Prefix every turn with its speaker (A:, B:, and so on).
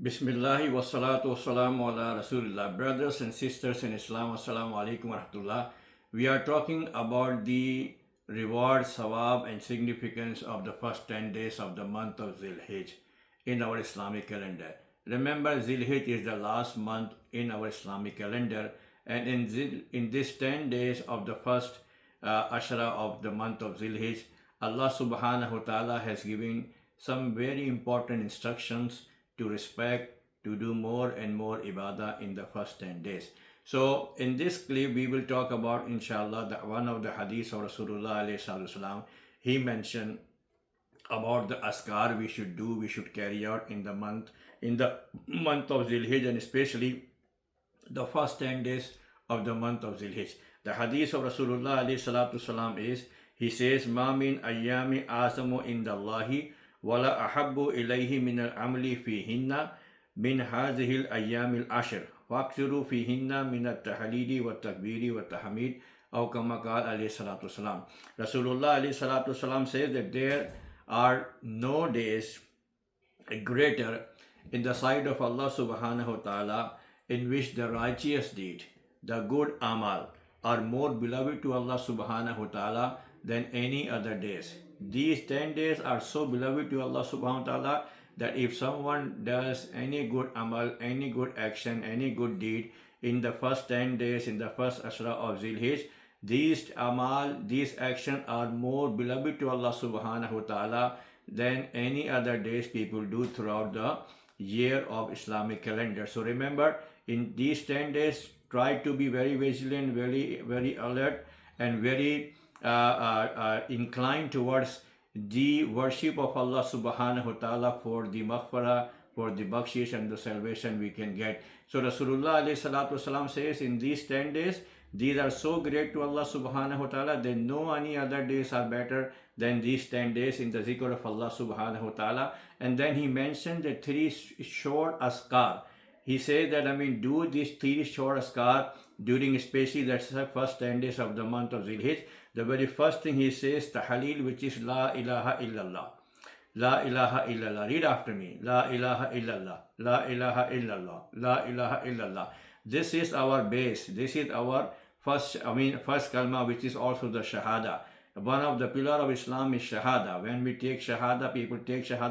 A: Bismillahi wassalatu wassalamu ala Rasulillah. Brothers and sisters in Islam, assalamu alaikum wa rahmatullah. We are talking about the reward, sawab and significance of the first 10 days of the month of Zilhijj in our Islamic calendar. Remember, Zilhijj is the last month in our Islamic calendar, and in this 10 days of the first ashra of the month of Zilhijj, Allah subhanahu wa ta'ala has given some very important instructions to respect, to do more and more ibadah in the first 10 days. So in this clip, we will talk about, inshallah, one of the hadiths of Rasulullah alayhi salatu. He mentioned about the askar we should do, we should carry out in the month of Zilhijj, and especially the first 10 days of the month of Zilhijj. The hadith of Rasulullah alayhi salatu is, he says, "Ma min ayyami azamu indallahi wala ahabbu ilayhi min al-amli fihinna min hazihil ayyamil ashr waqsiru fihinna min at-tahlili wa takbiri wa tahmid aw kama qala alayhi salatu wasalam." Rasulullah alayhi salatu wasalam says that there are no days greater in the sight of Allah subhanahu wa ta'ala in which the righteous deed, the good amal, are more beloved to Allah subhanahu wa ta'ala than any other days. These 10 days are so beloved to Allah subhanahu wa ta'ala that if someone does any good amal, any good action, any good deed in the first 10 days, in the first ashra of Zilhijj, these amal, these actions are more beloved to Allah subhanahu wa ta'ala than any other days people do throughout the year of Islamic calendar. So remember, in these 10 days, try to be very vigilant, very alert, and very inclined towards the worship of Allah subhanahu wa ta'ala for the maghfirah, for the bakshish and the salvation we can get. So Rasulullah alayhi salatu wasalam says in these 10 days, these are so great to Allah subhanahu wa ta'ala that no any other days are better than these 10 days in the zikr of Allah subhanahu wa ta'ala. And then he mentioned the three short askar. He says that, do these three short askar during especially the first 10 days of the month of Zilhijj. The very first thing he says, tahleel, which is La Ilaha Illallah. La Ilaha Illallah. Read after me. La Ilaha Illallah. La Ilaha Illallah. La Ilaha Illallah. This is our base. This is our first kalma, which is also the shahada. One of the pillar of Islam is shahada. When we take shahada, people take shahada